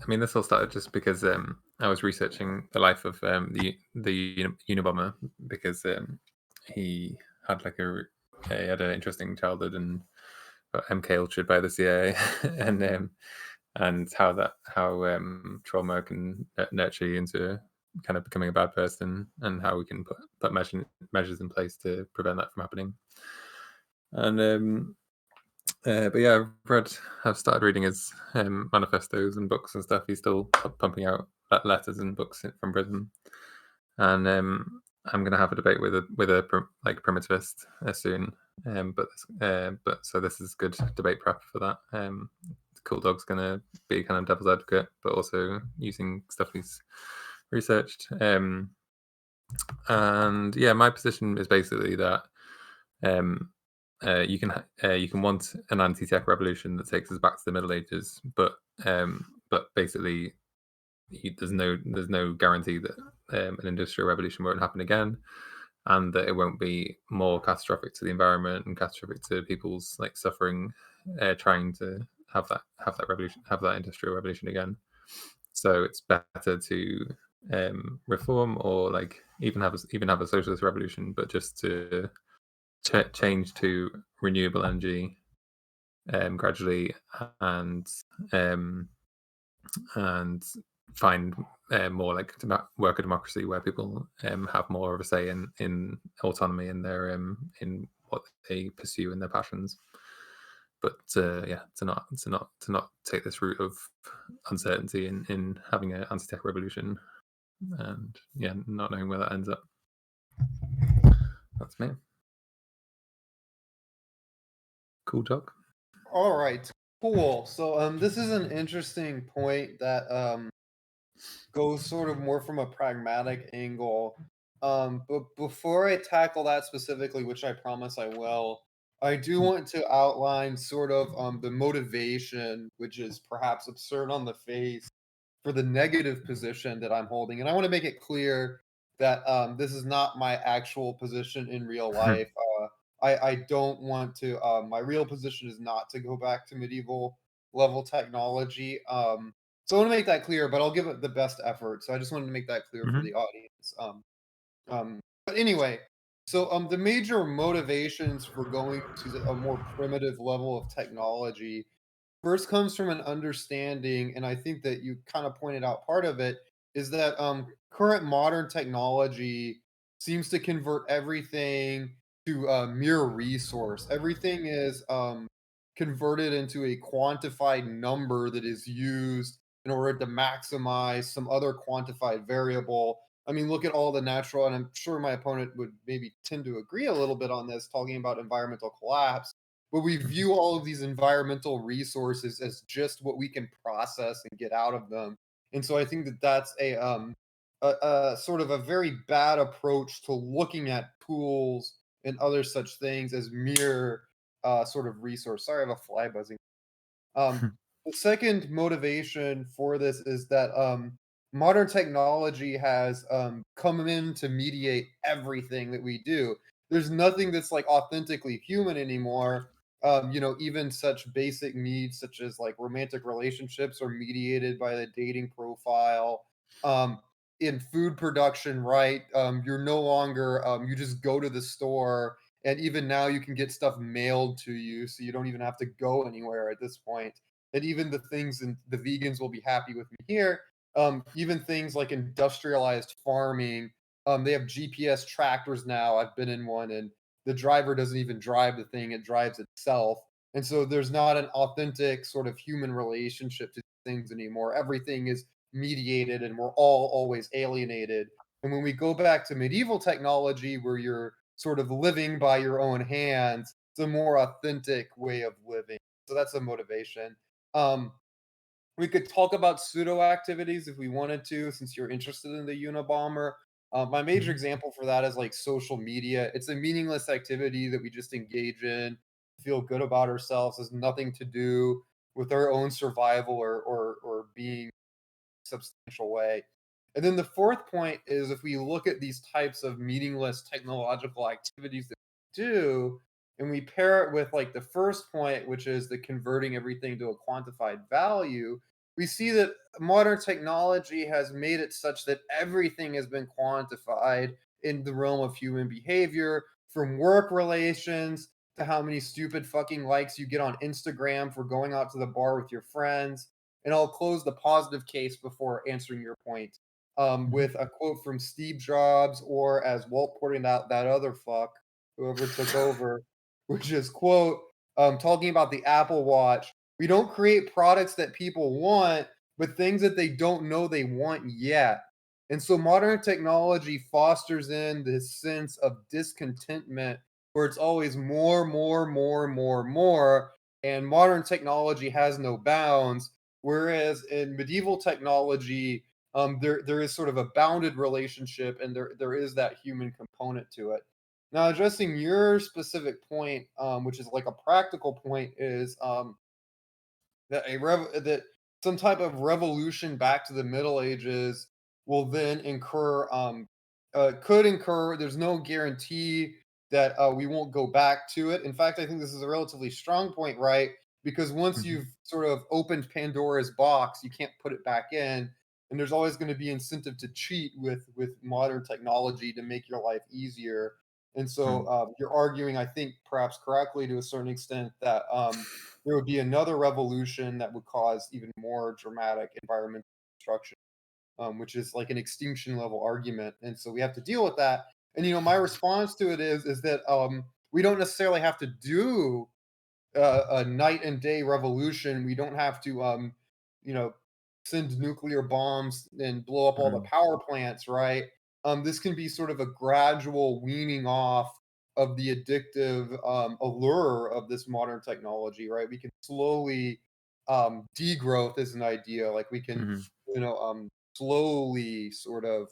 mean, this all started just because I was researching the life of the Unabomber because he had like he had an interesting childhood and got MK ultured by the CIA, and how trauma can nurture you into kind of becoming a bad person, and how we can put measures in place to prevent that from happening. And but yeah, I've started reading his manifestos and books and stuff. He's still pumping out letters and books from prison, and I'm gonna have a debate with a like primitivist soon. But so this is good debate prep for that. CoolDog's gonna be kind of devil's advocate, but also using stuff he's researched. And yeah, my position is basically that um, you can want an anti-tech revolution that takes us back to the Middle Ages, but basically there's no guarantee that an industrial revolution won't happen again, and that it won't be more catastrophic to the environment and catastrophic to people's like suffering, trying to have that revolution, have that industrial revolution again. So it's better to reform or like even have a socialist revolution, but just to change to renewable energy gradually, and um, and find more like worker democracy where people have more of a say in autonomy in their in what they pursue in their passions. But yeah, to not take this route of uncertainty in having an anti-tech revolution, and yeah, not knowing where that ends up. That's me. CoolDog. All right, cool. So this is an interesting point that goes sort of more from a pragmatic angle. But before I tackle that specifically, which I promise I will, I do want to outline sort of the motivation, which is perhaps absurd on the face, for the negative position that I'm holding. And I want to make it clear that this is not my actual position in real life. I don't want to, my real position is not to go back to medieval level technology. So I want to make that clear, but I'll give it the best effort. So I just wanted to make that clear for Mm-hmm. the audience. But anyway, so the major motivations for going to a more primitive level of technology first comes from an understanding, and I think that you kind of pointed out part of it is that current modern technology seems to convert everything to a mere resource. Everything is converted into a quantified number that is used in order to maximize some other quantified variable. I mean, look at all the natural, and I'm sure my opponent would maybe tend to agree a little bit on this, talking about environmental collapse, but we view all of these environmental resources as just what we can process and get out of them. And so I think that that's a sort of a very bad approach to looking at tools and other such things as mere sort of resource. Sorry, I have a fly buzzing. Um, the second motivation for this is that modern technology has come in to mediate everything that we do. There's nothing that's like authentically human anymore. Even such basic needs such as like romantic relationships are mediated by the dating profile. In food production, right? You're no longer you just go to the store, and even now you can get stuff mailed to you, so you don't even have to go anywhere at this point. And even the things, and the vegans will be happy with me here. Even things like industrialized farming, they have GPS tractors now. I've been in one, and the driver doesn't even drive the thing; it drives itself. And so there's not an authentic sort of human relationship to things anymore. Everything is mediated, and we're all always alienated. And when we go back to medieval technology, where you're sort of living by your own hands, it's a more authentic way of living. So that's a motivation. Um, we could talk about pseudo activities if we wanted to, since you're interested in the Unabomber. My major Mm-hmm. example for that is like social media. It's a meaningless activity that we just engage in, feel good about ourselves, has nothing to do with our own survival or being substantial way. And then the fourth point is, if we look at these types of meaningless technological activities that we do, and we pair it with like the first point, which is the converting everything to a quantified value, we see that modern technology has made it such that everything has been quantified in the realm of human behavior, from work relations to how many stupid fucking likes you get on Instagram for going out to the bar with your friends. And I'll close the positive case before answering your point, Mhm. with a quote from Steve Jobs, or as Walt pointed out, that other fuck, whoever took over, which is quote, talking about the Apple Watch. We don't create products that people want, but things that they don't know they want yet. And so modern technology fosters in this sense of discontentment where it's always more, more, more, more, more. And modern technology has no bounds. Whereas in medieval technology, there is sort of a bounded relationship, and there is that human component to it. Now, addressing your specific point, which is like a practical point, is that some type of revolution back to the Middle Ages will then could incur. There's no guarantee that we won't go back to it. In fact, I think this is a relatively strong point, right? Because once Mhm. you've sort of opened Pandora's box, you can't put it back in, and there's always going to be incentive to cheat with modern technology to make your life easier. And so Mhm. you're arguing, I think, perhaps correctly to a certain extent, that there would be another revolution that would cause even more dramatic environmental destruction, which is like an extinction level argument. And so we have to deal with that. And my response to it is that we don't necessarily have to do a night and day revolution. We don't have to, you know, send nuclear bombs and blow up all the Mhm. power plants, right? This can be sort of a gradual weaning off of the addictive allure of this modern technology, right? We can slowly, degrowth is an idea. Like we can, Mhm. slowly sort of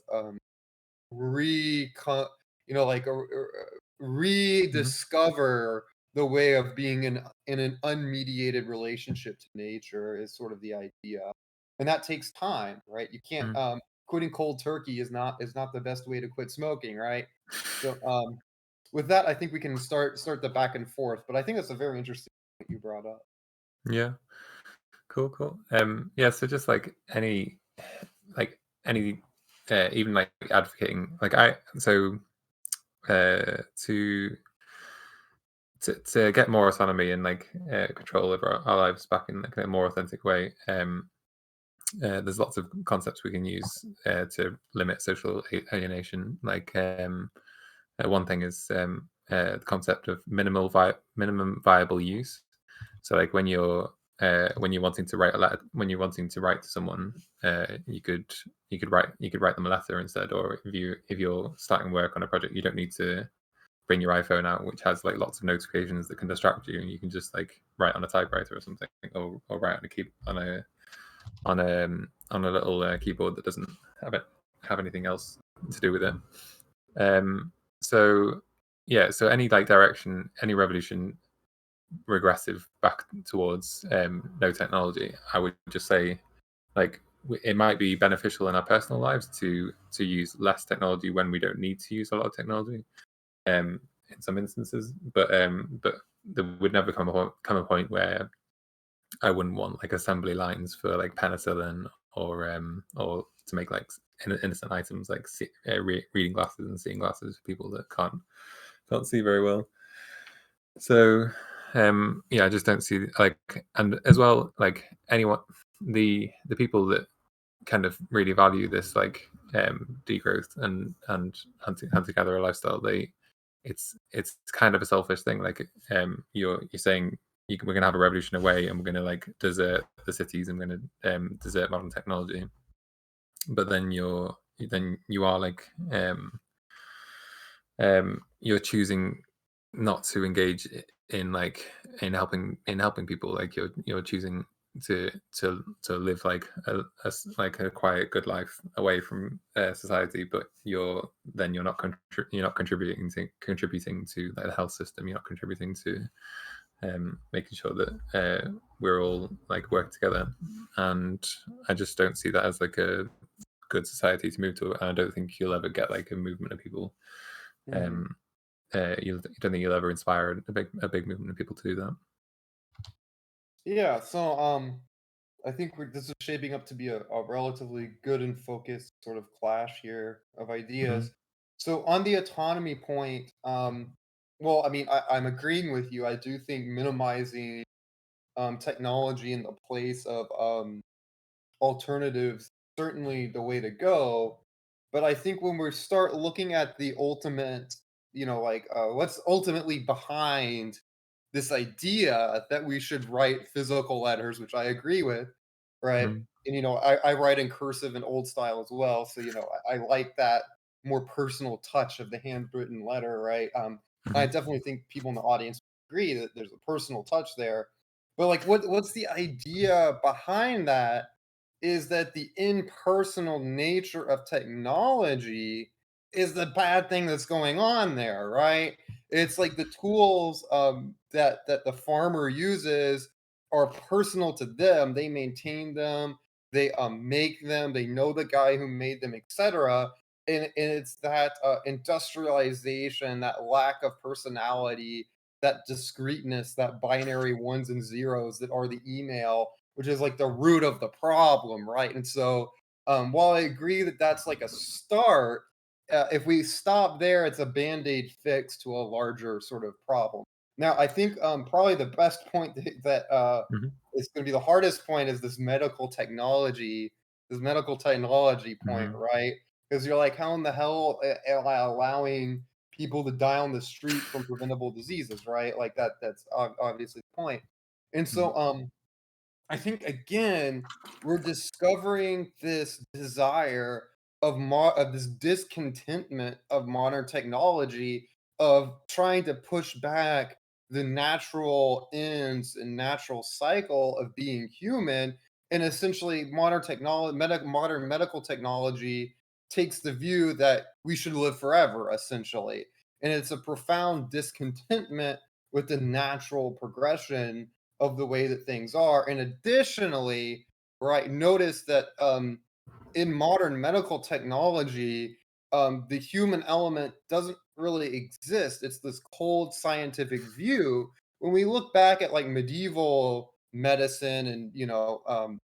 recon like, Mhm. rediscover the way of being in an unmediated relationship to nature is sort of the idea. And that takes time, right? You can't, Mhm. quitting cold turkey is not the best way to quit smoking, right? So, with that, I think we can start the back and forth, but I think that's a very interesting point you brought up. Yeah. Cool, cool. Yeah, so just like any, even like advocating, like I, so uh, to to get more autonomy and like control over our lives back in like a more authentic way. There's lots of concepts we can use to limit social alienation. Like one thing is the concept of minimum viable use. So like when you're wanting to write a letter, when you're wanting to write to someone, you could write them a letter instead. Or if you're starting work on a project, you don't need to bring your iPhone out, which has like lots of notifications that can distract you, and you can just like write on a typewriter or something, or write on a key on a little keyboard that doesn't have anything else to do with it. Um, so yeah, so any like direction, any revolution regressive back towards no technology, I would just say like it might be beneficial in our personal lives to use less technology when we don't need to use a lot of technology in some instances, but there would never come a point where I wouldn't want like assembly lines for like penicillin or to make like innocent items like reading glasses and seeing glasses for people that can't see very well. So yeah, I just don't see like, and as well like anyone, the people that kind of really value this like degrowth and hunter gatherer lifestyle, it's kind of a selfish thing. Like you're saying we're gonna have a revolution away and we're gonna like desert the cities and we're gonna desert modern technology, but then you are like you're choosing not to engage in like in helping people. Like you're choosing to live like like a quiet good life away from society, but you're not contributing to like, the health system. You're not contributing to making sure that we're all like work together. And I just don't see that as like a good society to move to. And I don't think you'll ever get like a movement of people. Mhm. um you don't think you'll ever inspire a big movement of people to do that? Yeah, so I think this is shaping up to be a relatively good and focused sort of clash here of Mhm, ideas. So on the autonomy point, well, I mean, I'm agreeing with you. I do think minimizing technology in the place of alternatives certainly the way to go. But I think when we start looking at the ultimate, like what's ultimately behind this idea that we should write physical letters, which I agree with, right? mhm, And I write in cursive and old style as well, so I like that more personal touch of the handwritten letter, right? I mhm, definitely think people in the audience agree that there's a personal touch there. But like, what's the idea behind that? Is that the impersonal nature of technology is the bad thing that's going on there, right? It's like the tools that the farmer uses are personal to them. They maintain them, they make them, they know the guy who made them, etc. And it's that industrialization, that lack of personality, that discreteness, that binary ones and zeros that are the email, which is like the root of the problem, right? And so, while I agree that that's like a start, if we stop there, it's a band-aid fix to a larger sort of problem. Now, I think probably the best point that mhm, is going to be the hardest point is this medical technology point, mhm, right? Because you're like, how in the hell am I allowing people to die on the street from preventable diseases, right? Like that's obviously the point. And mhm, so, I think again, we're discovering this desire of this discontentment of modern technology of trying to push back the natural ends and natural cycle of being human, and essentially modern medical technology takes the view that we should live forever, essentially. And it's a profound discontentment with the natural progression of the way that things are. And additionally, right, notice that in modern medical technology, the human element doesn't really exist. It's this cold scientific view. When we look back at like medieval medicine and,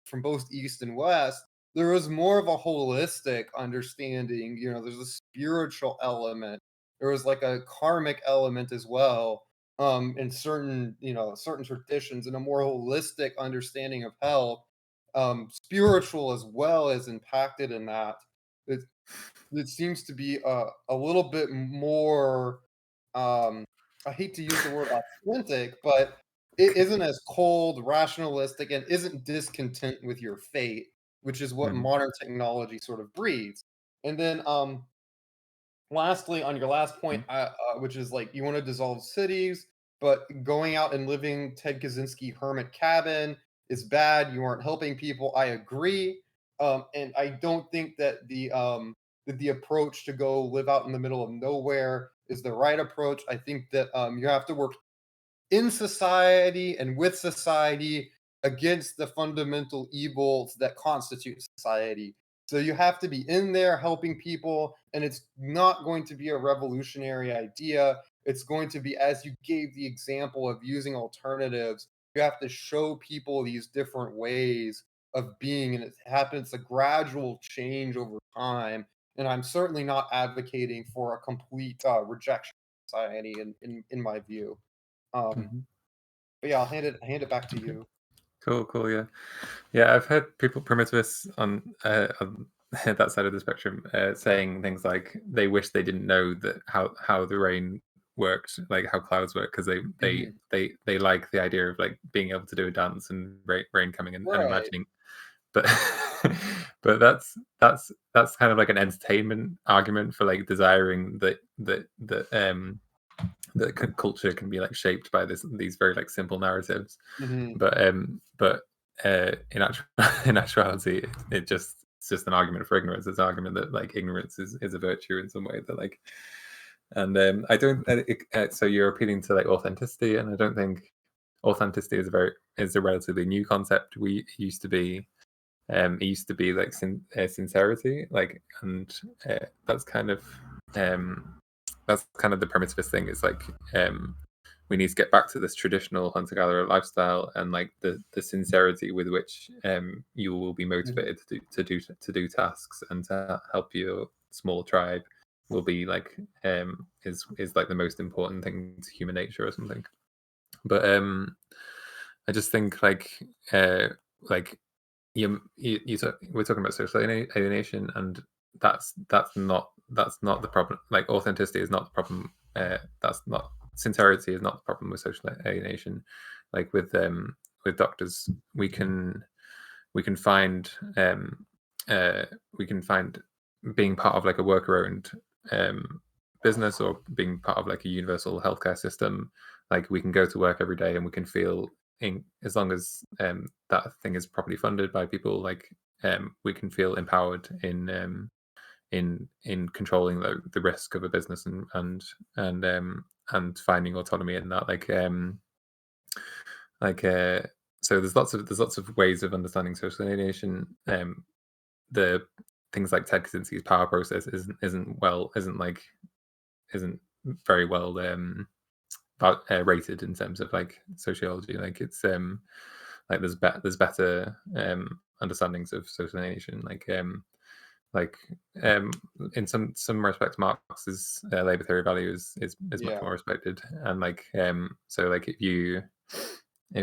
from both East and West, there was more of a holistic understanding. There's a spiritual element, there was like a karmic element as well, in certain traditions, and a more holistic understanding of health, spiritual as well as impacted in that. It, it seems to be a little bit more, I hate to use the word authentic, but it isn't as cold, rationalistic, and isn't discontent with your fate, which is what mhm, modern technology sort of breeds. And then lastly, on your last point, mhm, which is like you want to dissolve cities, but going out and living Ted Kaczynski hermit cabin is bad. You aren't helping people. I agree, and I don't think that the approach to go live out in the middle of nowhere is the right approach. I think that you have to work in society and with society against the fundamental evils that constitute society. So you have to be in there helping people, and it's not going to be a revolutionary idea. It's going to be, as you gave the example of using alternatives, you have to show people these different ways of being, and it happens a gradual change over time. And I'm certainly not advocating for a complete rejection of society, in my view. Um, mhm. but yeah, I'll hand it back to Okay. you. Cool, cool, yeah. Yeah, I've heard people primitivists on that side of the spectrum saying things like they wish they didn't know that how the rain worked, like how clouds work, because Mhm. they like the idea of like being able to do a dance and rain coming and Right. imagining. But but that's kind of like an entertainment argument for like desiring that culture can be like shaped by these very like simple narratives. Mhm. But in actual in actuality, it's just an argument for ignorance. It's an argument that like ignorance is a virtue in some way that like. And I don't. So you're appealing to like authenticity, and I don't think authenticity is a relatively new concept. It used to be like sincerity, like, and that's kind of um, that's kind of the primitivist thing. Is like we need to get back to this traditional hunter-gatherer lifestyle, and like the sincerity with which you will be Mhm. motivated to do tasks and to help your small tribe will be like is like the most important thing to human nature or something. But I just think like we're talking about social alienation, and that's not the problem. Like authenticity is not the problem. That's not Sincerity is not the problem with social alienation. Like with doctors, we can find uh, we can find being part of like a worker owned business, or being part of like a universal healthcare system. Like we can go to work every day and we can feel as long as that thing is properly funded by people, like we can feel empowered in controlling the risk of a business, and finding autonomy in that. Like so there's lots of ways of understanding social alienation. The things like Ted Kaczynski's power process isn't very well rated in terms of like sociology. Like it's like there's better understandings of social alienation. Like um in some respects, Marx's labor theory of value is much Yeah. more respected. And like so like if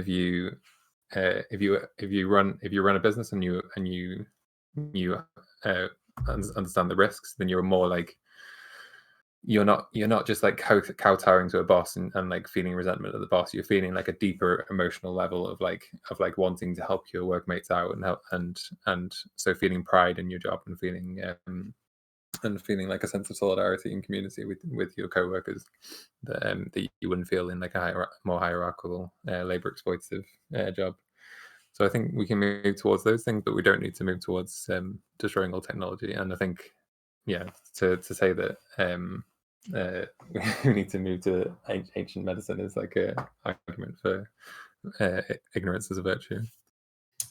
you if you run a business, and you uh, understand the risks, then you're not just like kowtowing to a boss, and like feeling resentment of the boss. You're feeling like a deeper emotional level of like wanting to help your workmates out, and help, and so feeling pride in your job, and feeling like a sense of solidarity and community with your coworkers that you wouldn't feel in like a more hierarchical labor exploitative job. So I think we can move towards those things, but we don't need to move towards destroying all technology. And I think, yeah, to say that uh, we need to move to ancient medicine is like a argument for ignorance as a virtue.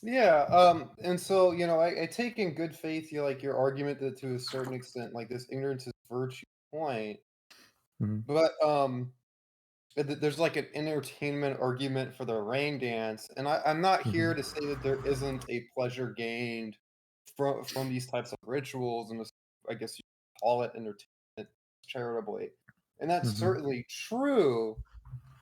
Yeah, and so, I take in good faith your argument that to a certain extent, like this ignorance is virtue point, Mhm, but there's like an entertainment argument for the rain dance, and I'm not here mhm, to say that there isn't a pleasure gained from these types of rituals, and I guess you could call it entertainment charitably, and that's mhm, certainly true.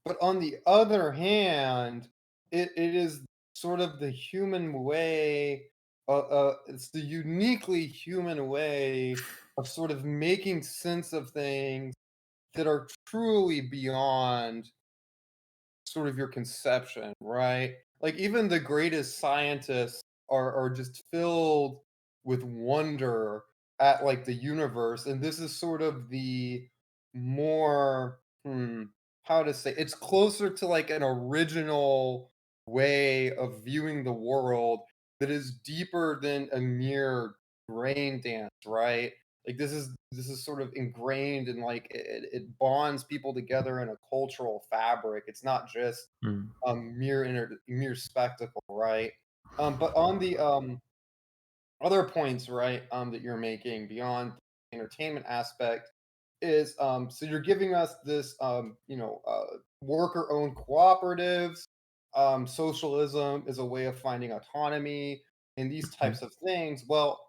But on the other hand, it is sort of the human way, it's the uniquely human way of sort of making sense of things that are truly beyond sort of your conception, right? Like even the greatest scientists are just filled with wonder at like the universe, and this is sort of the more how to say, it's closer to like an original way of viewing the world that is deeper than a mere brain dance, right? Like this is sort of ingrained in like it bonds people together in a cultural fabric. It's not just mhm, mere spectacle, right? But on the other points, right, that you're making beyond the entertainment aspect is so you're giving us this worker owned cooperatives. Socialism is a way of finding autonomy and these mhm, types of things. Well,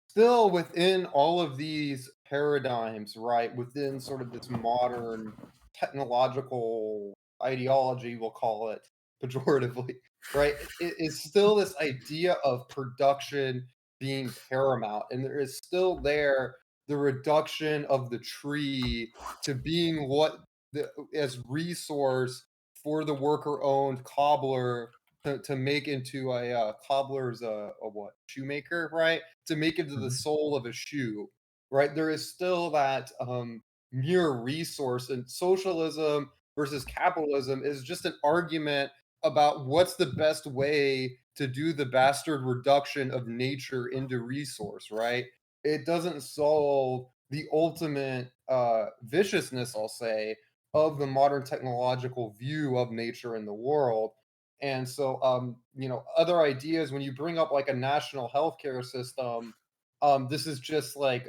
still within all of these paradigms, right, within sort of this modern technological ideology, we'll call it pejoratively, right, it is still this idea of production being paramount. And there is still there the reduction of the tree to being what as resource for the worker owned cobbler to make into a cobbler's a what shoemaker, right, to make into the mhm, sole of a shoe, right? There is still that mere resource, and socialism versus capitalism is just an argument about what's the best way to do the bastard reduction of nature into resource, right? It doesn't solve the ultimate viciousness, I'll say, of the modern technological view of nature and the world. And so, other ideas when you bring up like a national healthcare system, this is just like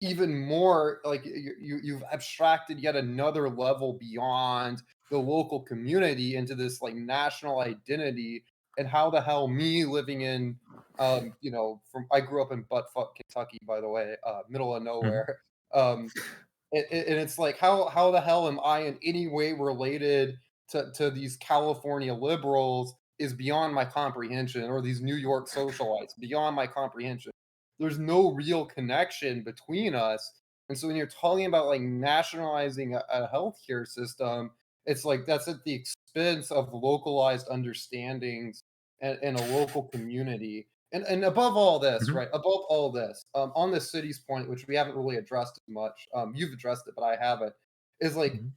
even more like you've abstracted yet another level beyond the local community into this like national identity. And how the hell me living in from I grew up in buttfuck Kentucky, by the way, middle of Mhm. nowhere. um and it's like, how the hell am I in any way related to these California liberals is beyond my comprehension, or these New York socialites beyond my comprehension. There's no real connection between us. And so when you're talking about like nationalizing a healthcare system, it's like that's at the expense of localized understandings and a local community. And above all this, Mhm. right? Above all this, on the city's point, which we haven't really addressed as much, you've addressed it, but I haven't, is like Mhm.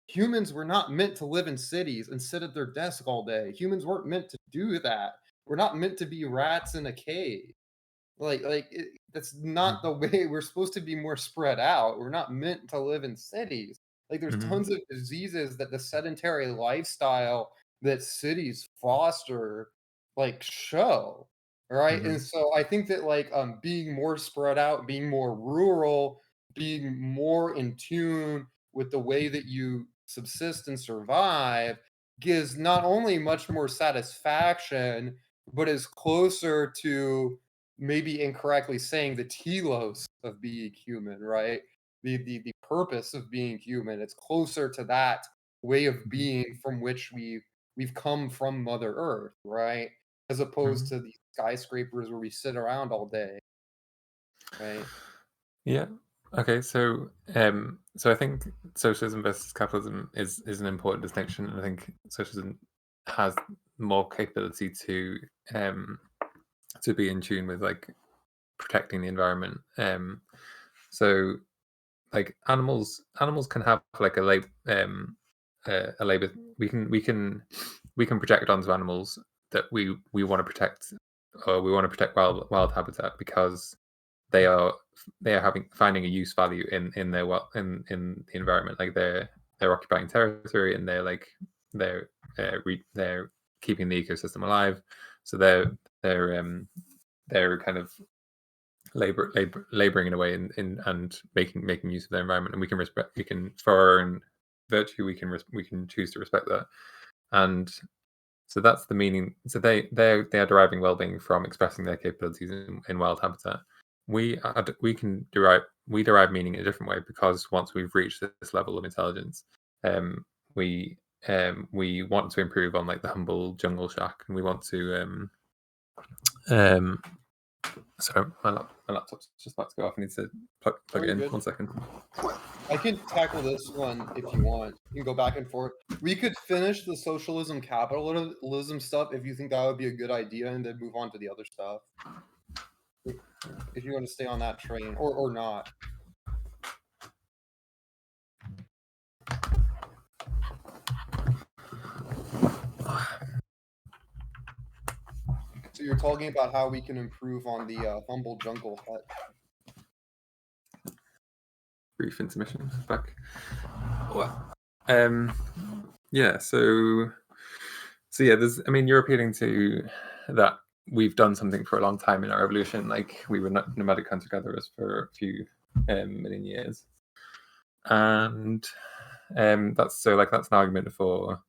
humans were not meant to live in cities and sit at their desk all day. Humans weren't meant to do that. We're not meant to be rats in a cave. That's not Mhm. the way. We're supposed to be more spread out. We're not meant to live in cities. Like there's Mhm. tons of diseases that the sedentary lifestyle that cities foster like show, right? And Mhm. so I think that like being more spread out, being more rural, being more in tune with the way that you subsist and survive gives not only much more satisfaction, but is closer to maybe incorrectly saying the telos of being human, right? The purpose of being human. It's closer to that way of Mhm. being from which we've come from Mother Earth, right? As opposed Mhm. to these skyscrapers where we sit around all day, right? Yeah. Okay. So I think socialism versus capitalism is an important distinction, and I think socialism has more capability um to be in tune with like protecting the environment. So like animals can have like a labor. We can project onto animals that we want to protect, or we want to protect wild habitat, because they are they are having finding a use value in their in the environment. Like they're occupying territory, and they're keeping the ecosystem alive. So they're kind of laboring in a way in and making use of their environment, and we can, for our own virtue, we can choose to respect that. And so that's the meaning. So they are deriving well-being from expressing their capabilities in wild habitat. We can derive meaning in a different way, because once we've reached this level of intelligence, um we we want to improve on like the humble jungle shack, and we want to um sorry, my laptop's just about to go off. I need to plug Oh, it you're in. good. 1 second. I can tackle this one if you want. You can go back and forth. We could finish the socialism capitalism stuff if you think that would be a good idea, and then move on to the other stuff. If you want to stay on that train or not. So you're talking about how we can improve on the humble jungle hut. Brief intermission. Back. Well, um, yeah. So yeah, there's. I mean, you're appealing to that we've done something for a long time in our evolution. Like we were nomadic hunter gatherers for a few million years, and that's so like that's an argument for,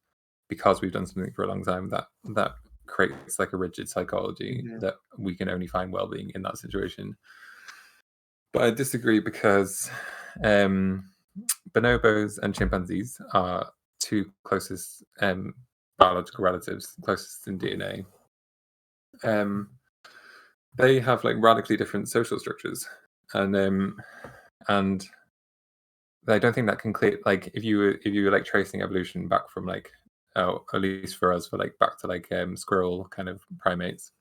because we've done something for a long time, that creates like a rigid psychology Mhm. that we can only find well-being in that situation. But I disagree, because um, bonobos and chimpanzees are two closest biological relatives, closest in DNA. Um, they have like radically different social structures, and I don't think that can clear, like if you were like tracing evolution back from like, oh, at least for us, for like back to like squirrel kind of primates.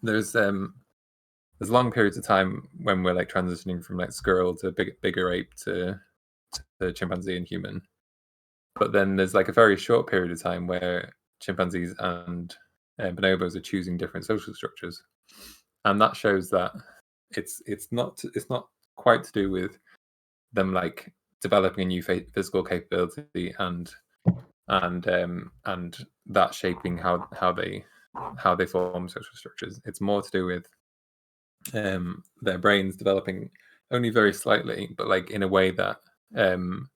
There's there's long periods of time when we're like transitioning from like squirrel to bigger ape to chimpanzee and human. But then there's like a very short period of time where chimpanzees and bonobos are choosing different social structures, and that shows that it's not quite to do with them like developing a new physical capability, and that shaping how they form social structures. It's more to do with their brains developing only very slightly, but like in a way that um,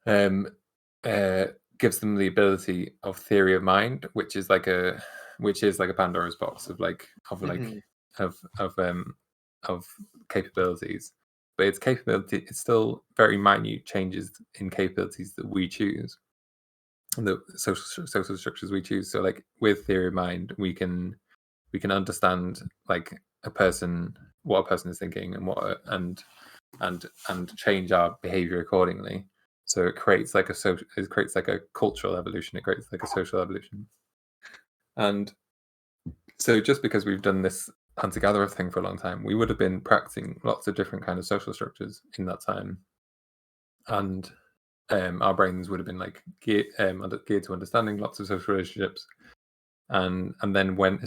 um, uh, gives them the ability of theory of mind, which is like a Pandora's box of Mhm. of capabilities. But it's still very minute changes in capabilities that we choose, and the social structures we choose. So like with theory of mind, we can understand like what a person is thinking, and and change our behavior accordingly. So it creates like a cultural evolution. It creates like a social evolution. And so just because we've done this hunter-gatherer thing for a long time, we would have been practicing lots of different kind of social structures in that time, and our brains would have been like geared to understanding lots of social relationships. And then when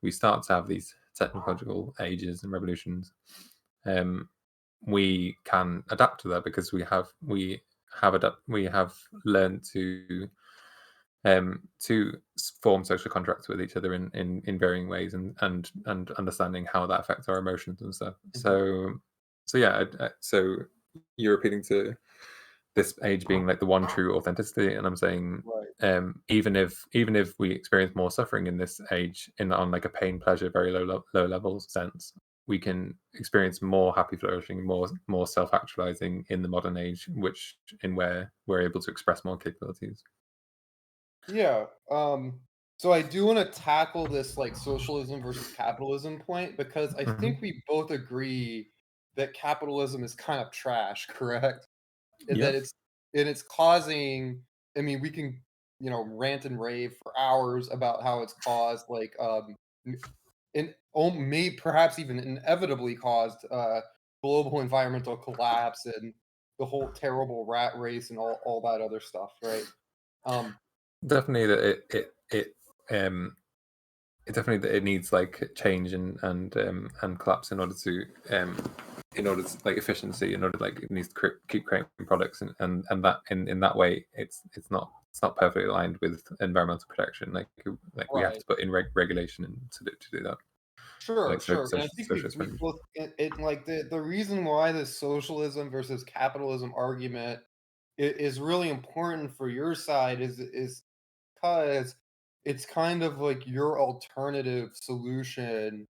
we start to have these technological ages and revolutions, um, we can adapt to that because we have learned to form social contracts with each other in varying ways, and understanding how that affects our emotions and stuff. Mhm. So yeah, so you're appealing to this age being like the one true authenticity, and I'm saying Right. even if we experience more suffering in this age on like a pain pleasure very low level sense, we can experience more happy flourishing, more self-actualizing in the modern age, which in where we're able to express more capabilities. Yeah. So I do want to tackle this like socialism versus capitalism point because I think Hmm. we both agree that capitalism is kind of trash, correct? And Yeah, that it's causing, I mean, we can, rant and rave for hours about how it's caused like m- may perhaps even inevitably caused global environmental collapse and the whole terrible rat race and all that other stuff, right? Um definitely that definitely that it needs like change and collapse in order to like efficiency, in order like it needs to keep creating products, and that in that way it's not perfectly aligned with environmental protection, like we have right. to put in regulation and to do that, Sure, like sure, and I think social we expenditure. both like, the reason why the socialism versus capitalism argument is really important for your side is because it's kind of like your alternative solution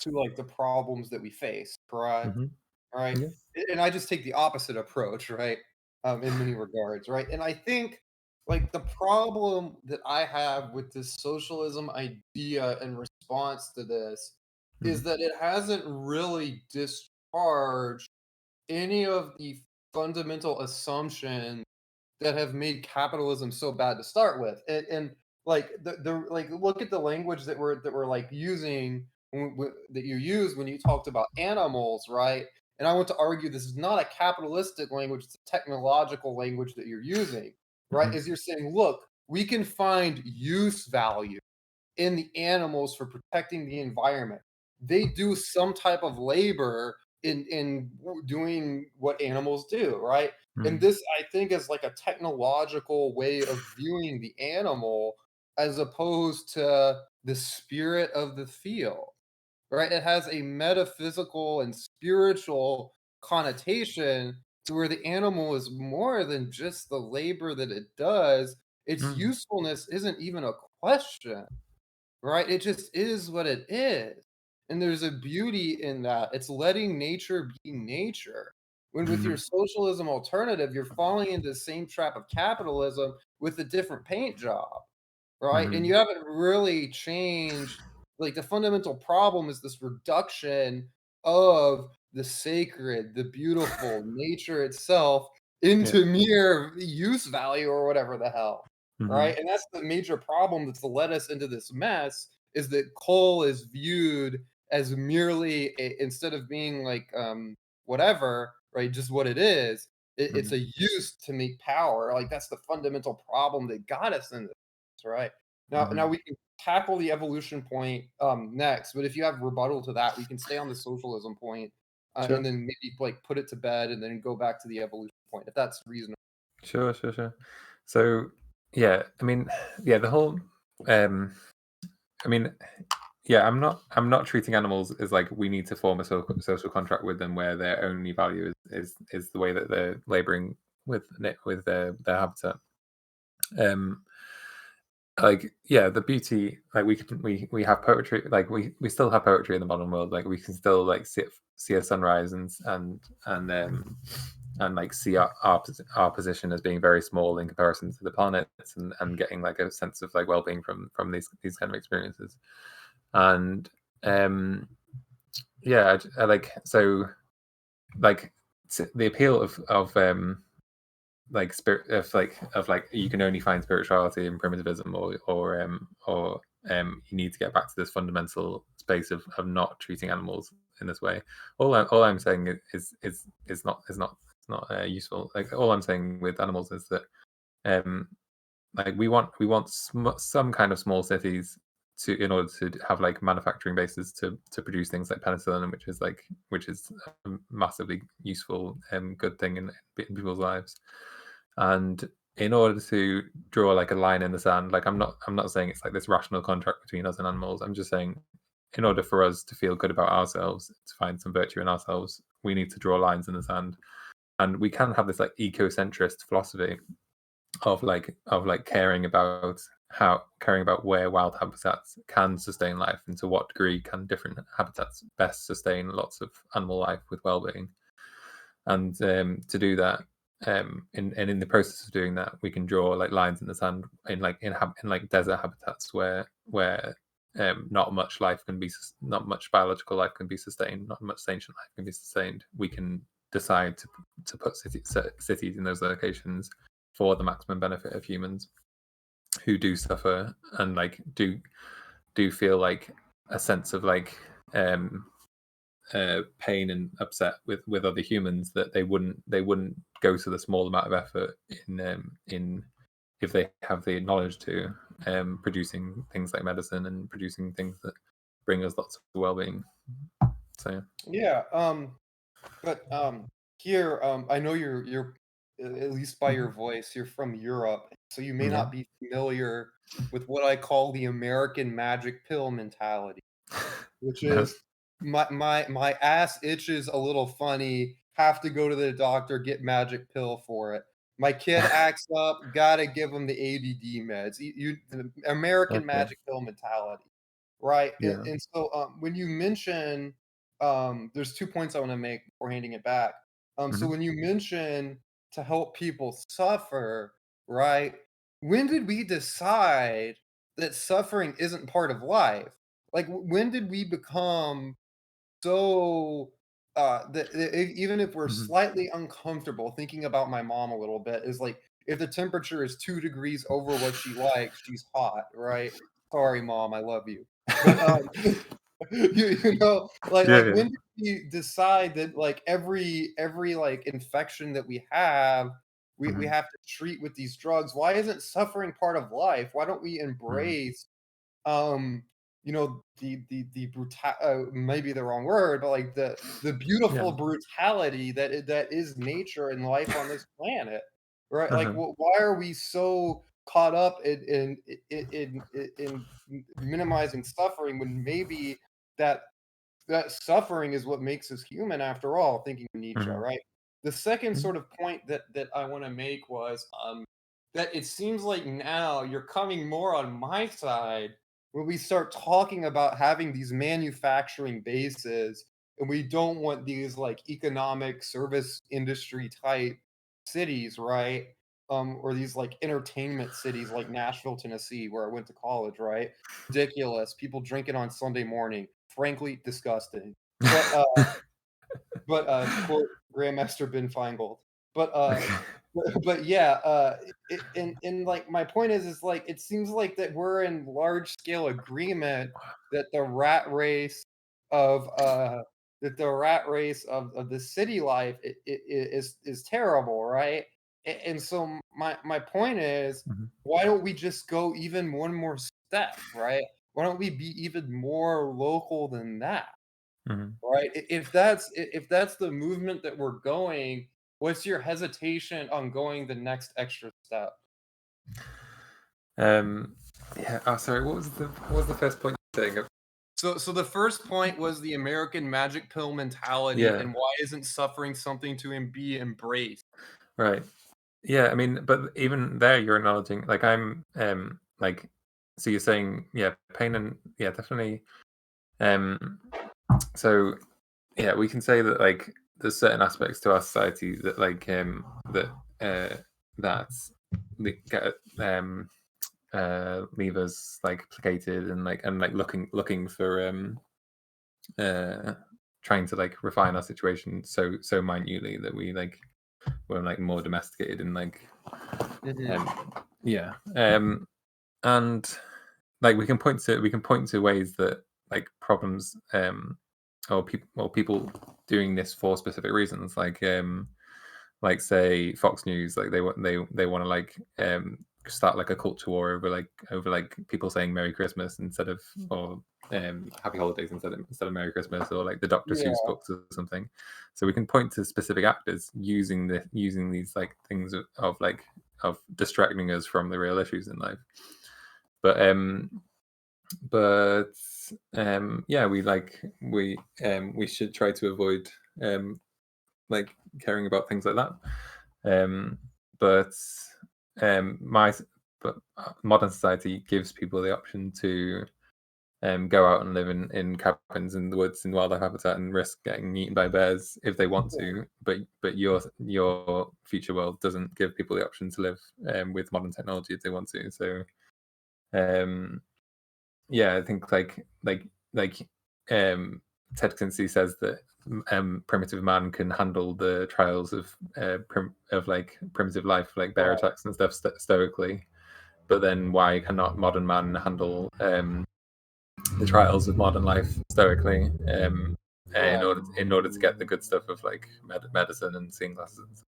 to, like, the problems that we face, correct? Hmm. Right? Yeah. And I just take the opposite approach, right? In many regards, right? And I think like the problem that I have with this socialism idea in response to this Hmm. is that it hasn't really discharged any of the fundamental assumptions that have made capitalism so bad to start with. And like the like look at the language that we're like using that you use when you talked about animals, right? And I want to argue this is not a capitalistic language, it's a technological language that you're using, right? Hmm. Is you're saying, look, we can find use value in the animals for protecting the environment. They do some type of labor in doing what animals do, right? And Hmm. this, I think, is like a technological way of viewing the animal as opposed to the spirit of the field, right? It has a metaphysical and spiritual connotation to where the animal is more than just the labor that it does. Its Hmm. usefulness isn't even a question. Right? It just is what it is. And there's a beauty in that. It's letting nature be nature. When with your Hmm. socialism alternative, you're falling into the same trap of capitalism with a different paint job, right? And Hmm. you haven't really changed. Like the fundamental problem is this reduction of the sacred, the beautiful, nature itself Yeah. into mere use value or whatever the hell, Hmm. right? And that's the major problem that's led us into this mess is that coal is viewed as merely instead of being like whatever, right? Just what it is. It's Hmm. a use to make power. Like that's the fundamental problem that got us in this, right? Now Hmm. we can tackle the evolution point next, but if you have rebuttal to that, we can stay on the socialism point and Sure. then maybe like put it to bed and then go back to the evolution point if that's reasonable. Sure, sure, sure. So, yeah, I mean, yeah, the whole, um, I mean, yeah, I'm not treating animals as like we need to form a social contract with them where their only value is the way that they're laboring with their habitat. Um, like yeah, the beauty, like we have poetry, like we still have poetry in the modern world. Like we can still like see a sunrise and like see our position as being very small in comparison to the planets, and getting like a sense of like well-being from these kind of experiences. And um yeah, I like so like the appeal of like spirit of like you can only find spirituality in primitivism, or you need to get back to this fundamental space of not treating animals in this way. All I'm saying is not useful. Like all I'm saying with animals is that um like we want some kind of small cities to in order to have like manufacturing bases to produce things like penicillin, which is a massively useful good thing in people's lives. And in order to draw like a line in the sand, like I'm not saying it's like this rational contract between us and animals. I'm just saying in order for us to feel good about ourselves, to find some virtue in ourselves, we need to draw lines in the sand. And we can have this like ecocentrist philosophy of like caring about where wild habitats can sustain life, and to what degree can different habitats best sustain lots of animal life with well-being. And to do that, in the process of doing that, we can draw like lines in the sand in like desert habitats where not much biological life can be sustained, not much sentient life can be sustained. We can decide to put cities in those locations for the maximum benefit of humans who do suffer and like do feel like a sense of like pain and upset with other humans, that they wouldn't go to the small amount of effort in if they have the knowledge to producing things like medicine and producing things that bring us lots of well-being. So Yeah, but, here, I know you're at least by your mhm. voice, you're from Europe, so you may Yeah. not be familiar with what I call the American magic pill mentality, which No. is my ass itches a little funny, have to go to the doctor, get magic pill for it. My kid acts up, gotta give him the ADD meds. The American Okay. magic pill mentality, right? And Yeah. and so, when you mention, there's 2 points I wanna make before handing it back. So Hmm. when you mention to help people suffer, right? When did we decide that suffering isn't part of life? Like, when did we become so, that even if we're Hmm. slightly uncomfortable, thinking about my mom a little bit is like, if the temperature is 2 degrees over what she likes, she's hot, right? Sorry, mom, I love you. But, Yeah. like, Yeah. when did we decide that, like, every, like, infection that we have, we Hmm. have to treat with these drugs? Why isn't suffering part of life? Why don't we Hmm. embrace, um, the maybe the wrong word, but, like, the Yeah. beautiful brutality that is nature and life on this planet, right? Like, Uh-huh. why are we so caught up in minimizing suffering when maybe that that suffering is what makes us human after all, thinking of Nietzsche, Hmm. right? The second sort of point that I wanna make was, that it seems like now you're coming more on my side when we start talking about having these manufacturing bases, and we don't want these, like, economic service industry type cities, right? Or these, like, entertainment cities like Nashville, Tennessee, where I went to college, right? Ridiculous, people drinking on Sunday morning, frankly disgusting. But, to quote Grandmaster Ben Feingold. But, Okay. but yeah, and like my point is like it seems like that we're in large scale agreement that of the rat race of the city life is terrible, right? And so my point is, Mhm. why don't we just go even one more step, right? Why don't we be even more local than that? Mhm. Right? If that's the movement that we're going, what's your hesitation on going the next extra step? Um, yeah. Oh, sorry. What was the first point you're saying? So the first point was the American magic pill mentality, Yeah, and why isn't suffering something to be embraced? right. Yeah, I mean, but even there, you're acknowledging, like, like, so you're saying, yeah, pain and yeah, definitely. Um, so yeah, we can say that like there's certain aspects to our society that that uh that get leave us like placated and like looking for uh trying to like refine our situation so minutely that we're like more domesticated and like Mhm. um yeah and like we can point to ways that like problems or people doing this for specific reasons like say Fox News, like they want to start like a culture war over people saying Merry Christmas instead of or Happy Holidays instead of Merry Christmas, or like the Dr. Seuss Yeah. books or something. So we can point to specific actors using these like things of distracting us from the real issues in life. But but yeah, we should try to avoid um like caring about things like that. Um, but my but modern society gives people the option to go out and live in cabins in the woods in wildlife habitat and risk getting eaten by bears if they want to. But your future world doesn't give people the option to live with modern technology if they want to. So um, yeah, I think like um, Ted Kaczynski says that primitive man can handle the trials of like primitive life, like bear Right. attacks and stuff, stoically. But then why cannot modern man handle the trials of modern life stoically? Right. In order to get the good stuff of like medicine and seeing glasses.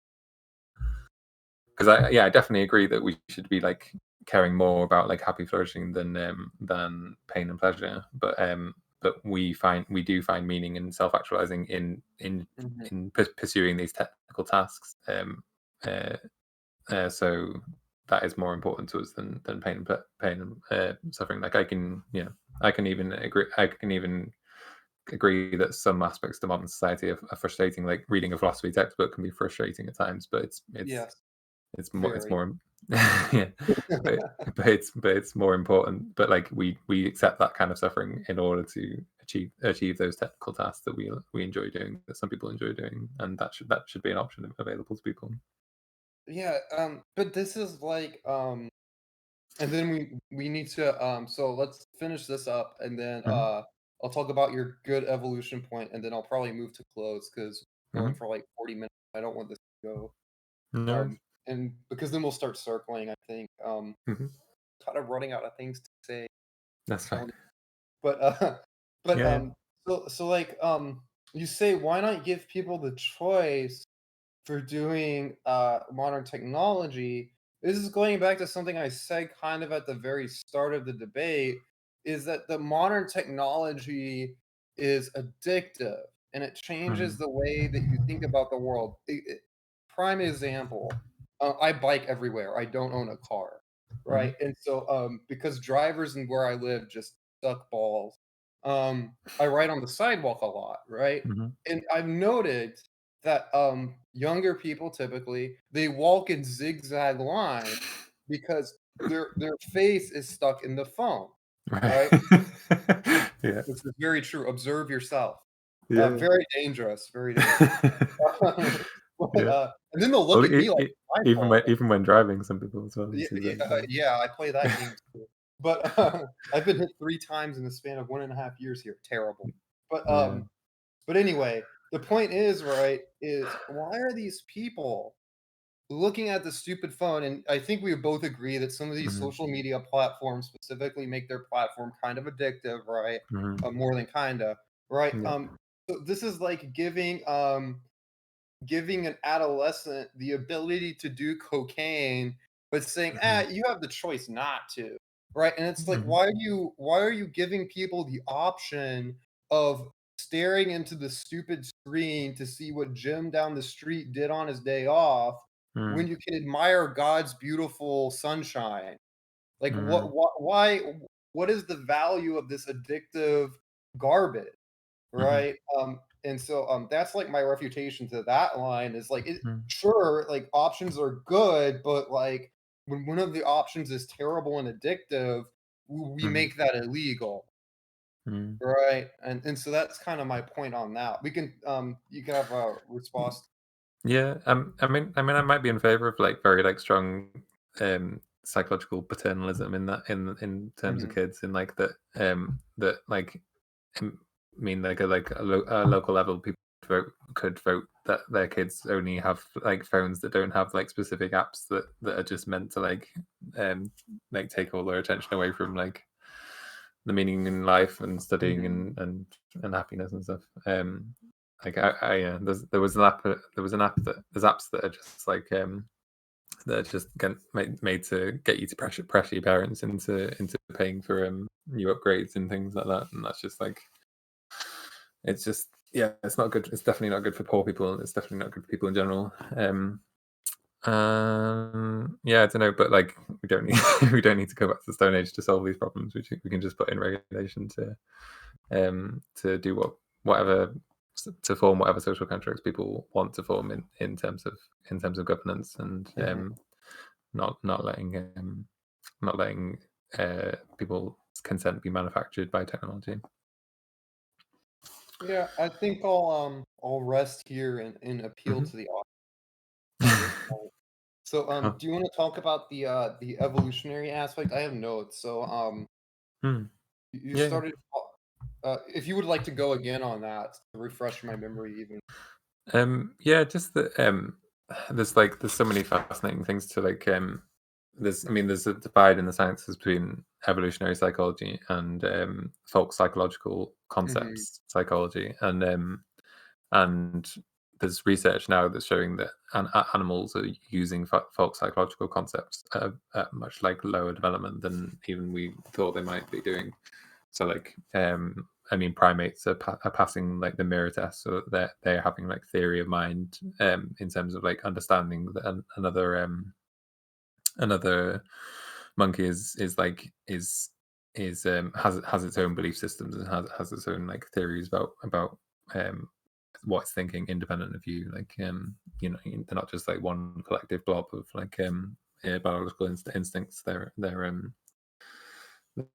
Because I definitely agree that we should be like caring more about like happy flourishing than pain and pleasure. But we do find meaning in self actualizing Mhm. in pursuing these technical tasks. Uh, so that is more important to us than pain and suffering. Like I can even agree that some aspects of modern society are frustrating. Like reading a philosophy textbook can be frustrating at times, but Yes. it's Very. more yeah, but it's more important. But like we accept that kind of suffering in order to achieve those technical tasks that we enjoy doing, that some people enjoy doing, and that should be an option available to people. Yeah, but this is like, and then we need to, so let's finish this up, and then, Hmm. I'll talk about your good evolution point, and then I'll probably move to close because going Hmm. for like 40 minutes, I don't want this to go, No worries. and because then we'll start circling, I think, Hmm. kind of running out of things to say, That's fine. telling but, but, Yeah. like, you say, why not give people the choice for doing modern technology. This is going back to something I said kind of at the very start of the debate, is that the modern technology is addictive and it changes Hmm. the way that you think about the world. Prime example, I bike everywhere. I don't own a car, Hmm. right? And so because drivers and where I live just suck balls, I ride on the sidewalk a lot, right? Hmm. And I've noted that younger people typically they walk in zigzag line because their face is stuck in the phone, Right. right? Yeah. This is very true. Observe yourself. Yeah. Very dangerous, very dangerous. But, Yeah. and then they'll look Well, at me like I'm falling. even when driving, some people as well. You Yeah, see yeah, that as well. yeah, I play that game too. But, I've been hit 3 times in the span of 1.5 years here. Terrible. But, Yeah. but anyway, the point is, right, is why are these people looking at the stupid phone? And I think we both agree that some of these Mhm. social media platforms specifically make their platform kind of addictive, right? Mhm. More than kinda, right? Yeah. So this is like giving an adolescent the ability to do cocaine, but saying, Mhm. you have the choice not to, right? And it's like, Mhm. why are you giving people the option of staring into the stupid screen to see what Jim down the street did on his day off when Mm. you can admire God's beautiful sunshine? Like, Mhm. why? What is the value of this addictive? garbage, Mhm. right? And so that's like my refutation to that line is like it Mhm. sure, like options are good, but like when one of the options is terrible and addictive, we Mhm. make that illegal. Mhm. Right, and so that's kinda my point on that. We can, you can have a response. Yeah, I might be in favor of like very like strong psychological paternalism in that in terms of Mhm, kids and like that that like um, mean like a local level people could vote that their kids only have like phones that don't have like specific apps that are just meant to um like take all their attention away from like the meaning in life and studying mhm. and happiness and stuff. Like there was an app that there's apps that are just like that are just made to get you to pressure your parents into paying for new upgrades and things like that, and that's just like it's just yeah, it's not good. It's definitely not good for poor people, and it's definitely not good for people in general. Yeah, I don't know, but like we don't need we don't need to go back to the Stone Age to solve these problems. We can just put in regulation to do whatever to form whatever social contracts people want to form in terms of governance and Mhm. not not letting people's consent be manufactured by technology. Yeah, I think I'll rest here and appeal Hmm. to the audience at this point. So, Cool. do you wanna talk about the evolutionary aspect? I have notes. So, Hmm. you Yeah. started if you would like to go again on that to refresh my memory even. Yeah, just that there's so many fascinating things to like there's a divide in the sciences between evolutionary psychology and folk psychological Mhm, concepts psychology and there's research now that's showing that animals are using folk psychological concepts at much like lower development than even we thought they might be doing. So like primates are passing like the mirror test, so that they're having like theory of mind in terms of like understanding that another monkey is has its own belief systems and has its own like theories about um what it's thinking independent of you, like they're not just like one collective blob of like biological instincts. They're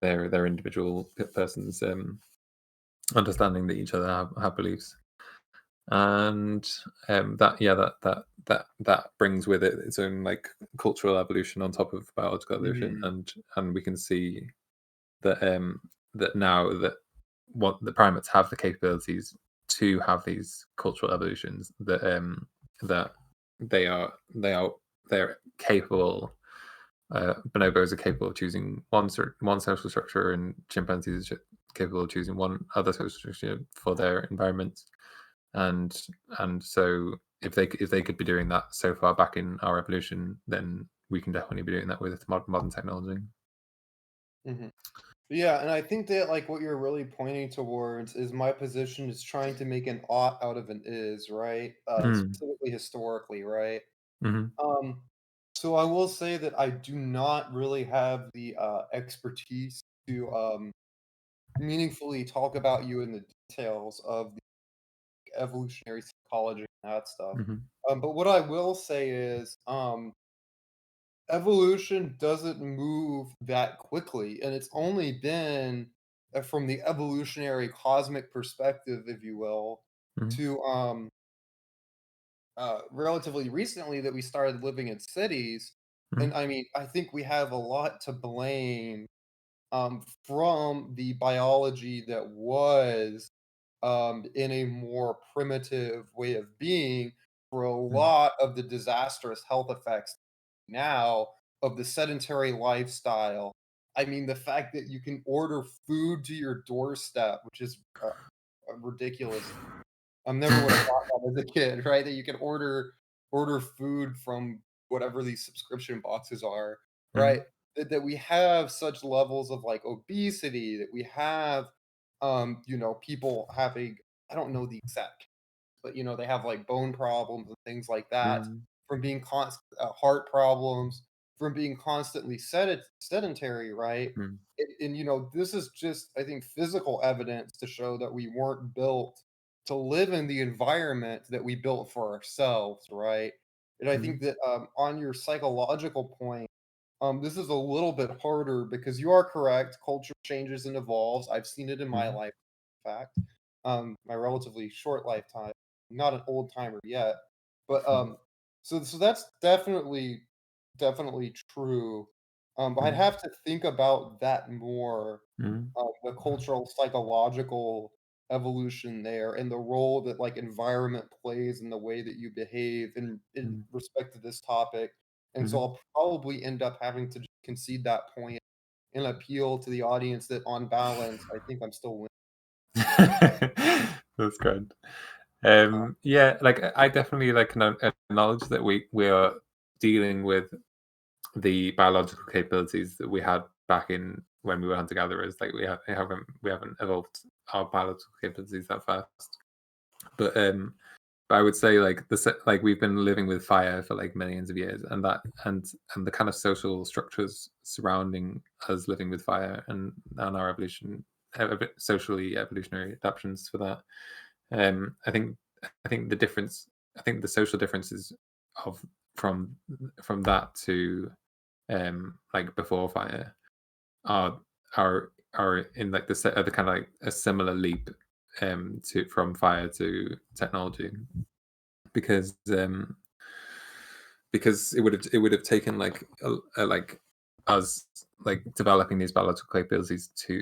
individual persons understanding that each other have beliefs, and that yeah that brings with it its own like cultural evolution on top of biological evolution, mhm, and we can see that that now that what the primates have the capabilities to have these cultural evolutions that they're capable. Bonobos are capable of choosing one social structure, and chimpanzees are capable of choosing one other social structure for their environment. And so if they could be doing that so far back in our evolution, then we can definitely be doing that with modern technology. mhm. Yeah, and I think that like what you're really pointing towards is my position is trying to make an ought out of an is, right? Mm, Specifically historically, right? hmm. Um, so I will say that I do not really have the expertise to meaningfully talk about you in the details of the evolutionary psychology and that stuff. Hmm. But what I will say is evolution doesn't move that quickly, and it's only been from the evolutionary cosmic perspective, if you will, Hmm. to relatively recently that we started living in cities. Hmm. And I mean, I think we have a lot to blame from the biology that was in a more primitive way of being for a lot of the disastrous health effects now of the sedentary lifestyle. I mean, the fact that you can order food to your doorstep, which is ridiculous. I never would have thought that as a kid, right? That you can order food from whatever these subscription boxes are, right? Hmm. That we have such levels of like obesity, that we have people having I don't know the exact, but they have like bone problems and things like that Hmm. from being constant heart problems. from being constantly sedentary, right? mm, And this is just, I think, physical evidence to show that we weren't built to live in the environment that we built for ourselves, right? And I think mm, that on your psychological point, this is a little bit harder because you are correct. Culture changes and evolves. I've seen it in my mm, life, in fact, my relatively short lifetime. Not an old timer yet, but mm, so that's definitely true. But I'd mm, have to think about that more, mm, the cultural psychological evolution there and the role that like environment plays in the way that you behave in mm, respect to this topic. And so mhm. I'll probably end up having to concede that point and appeal to the audience that on balance, I think I'm still winning. That's good. Uh, Yeah, like I definitely like acknowledge that we are dealing with the biological capabilities that we had back in when we were hunter gatherers. Like we haven't evolved our biological capabilities that fast. But I would say like like we've been living with fire for like millions of years, and the kind of social structures surrounding us living with fire and our socially evolutionary adaptations for that. I think the difference. I think the social differences of from that to like before fire are are in like the kind of like a similar leap to from fire to technology because it would have taken like like us like developing these biological capabilities to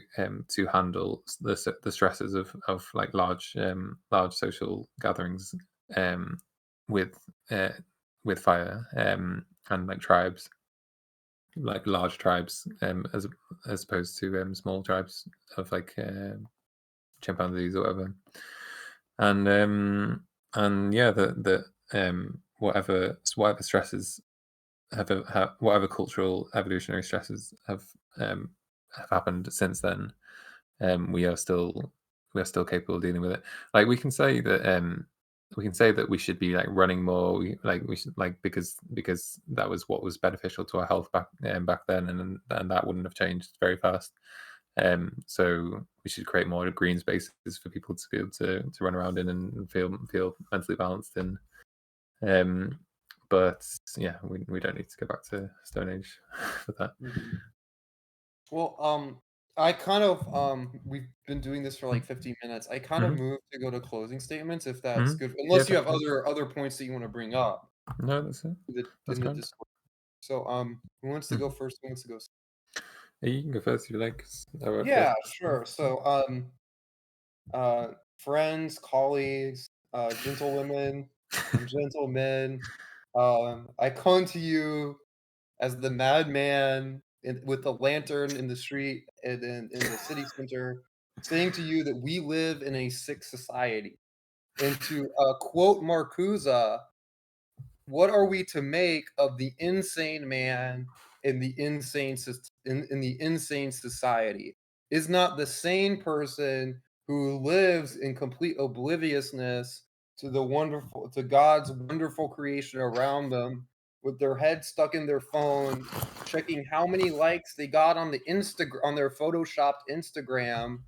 handle the stresses of like large social gatherings um with uh with fire and like tribes, like large tribes, as opposed to small tribes of like chimpanzees or whatever. And yeah, whatever stresses whatever cultural evolutionary stresses have happened since then, we are still capable of dealing with it. Like we can say that we should be like running more. We should like because that was what was beneficial to our health back then, and that wouldn't have changed very fast. So we should create more green spaces for people to be able to run around in and feel mentally balanced in. Um, but yeah, we don't need to go back to Stone Age for that. mhm. Well, I kind of we've been doing this for like 15 minutes. I kind of Mm-hmm. moved to go to closing statements if that's Hmm. good. Yeah, Unless you have definitely. other points that you want to bring up No, that's it. That's in the grand. Discord. So who wants to go Mhm. first? Who wants to go Yeah, you can go first if you like. I won't go Yeah, first. sure. So, friends, colleagues, gentlewomen, and gentlemen, I come to you as the madman with the lantern in the street and in the city center, saying to you that we live in a sick society. And to quote Marcuse, what are we to make of the insane man in the in the insane society? Is not the sane person who lives in complete obliviousness to God's wonderful creation around them, with their head stuck in their phone, checking how many likes they got on on their photoshopped Instagram,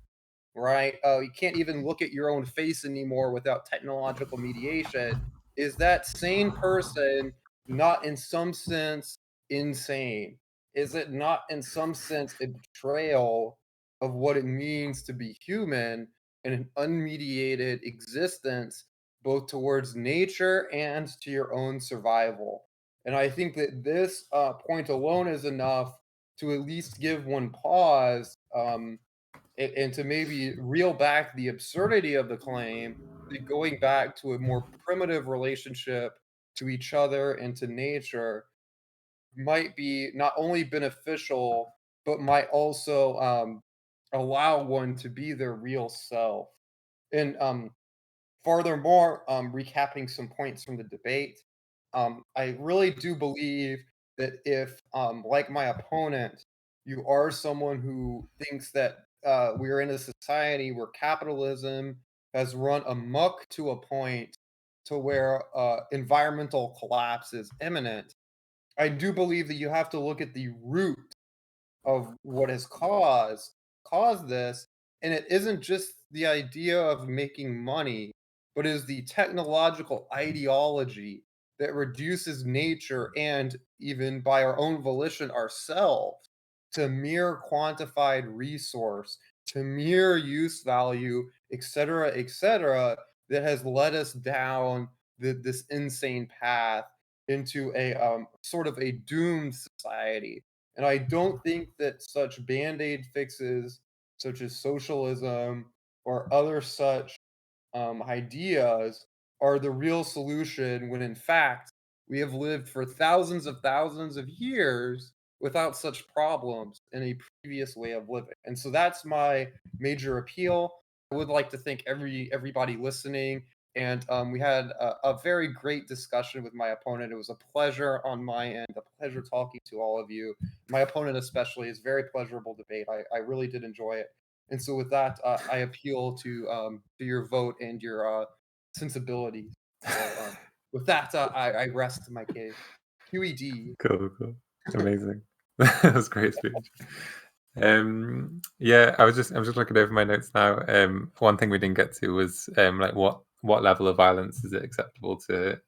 right? You can't even look at your own face anymore without technological mediation. Is that sane person not in some sense insane? Is it not in some sense a betrayal of what it means to be human in an unmediated existence, both towards nature and to your own survival? And I think that this point alone is enough to at least give one pause, and to maybe reel back the absurdity of the claim that going back to a more primitive relationship to each other and to nature might be not only beneficial, but might also allow one to be their real self. And furthermore, recapping some points from the debate, I really do believe that if, like my opponent, you are someone who thinks that we're in a society where capitalism has run amok to a point to where environmental collapse is imminent, I do believe that you have to look at the root of what has caused this, and it isn't just the idea of making money, but is the technological ideology that reduces nature and even by our own volition ourselves to mere quantified resource, to mere use value, etc., that has led us down this insane path into a sort of a doomed society. And I don't think that such band-aid fixes, such as socialism or other such ideas, are the real solution when in fact we have lived for thousands of years without such problems in a previous way of living. And so that's my major appeal. I would like to thank everybody listening. And we had a very great discussion with my opponent. It was a pleasure on my end, a pleasure talking to all of you. My opponent, especially, is very pleasurable debate. I really did enjoy it. And so, with that, I appeal to your vote and your sensibilities. So, with that, I rest my case. QED. Cool, cool. Amazing. That was a great speech. Yeah, I was just looking over my notes now. One thing we didn't get to was like what level of violence is it acceptable to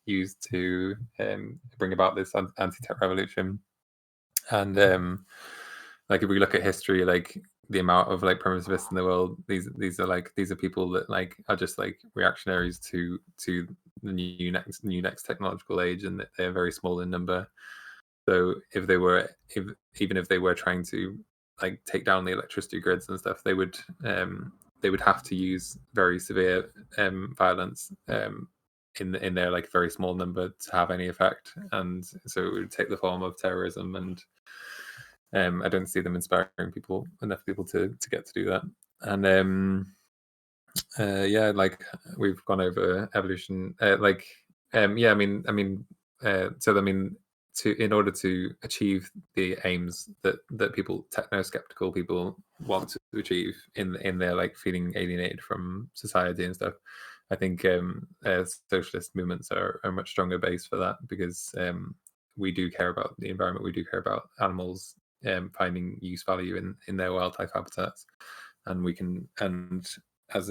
use to bring about this anti-tech revolution? And like if we look at history, like the amount of like primitivists in the world, these are people that like are just like reactionaries to the new next technological age, and that they're very small in number. So if even if they were trying to like take down the electricity grids and stuff, they would have to use very severe violence in their like very small number to have any effect, and so it would take the form of terrorism. And I don't see them inspiring enough people to get to do that. And yeah, like we've gone over evolution. Yeah, so I mean, in order to achieve the aims that people techno skeptical people want to achieve in their like feeling alienated from society and stuff, I think socialist movements are a much stronger base for that, because we do care about the environment, we do care about animals finding use value in their wild type habitats, and we can and as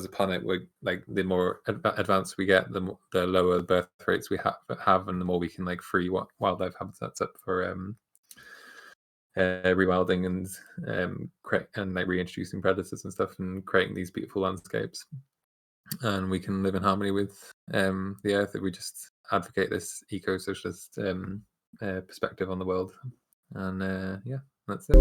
a planet, we're like the more advanced we get, the lower birth rates we have, and the more we can like free wildlife habitats up for rewilding and create and like reintroducing predators and stuff, and creating these beautiful landscapes. And we can live in harmony with the earth if we just advocate this eco-socialist perspective on the world. And yeah, that's it.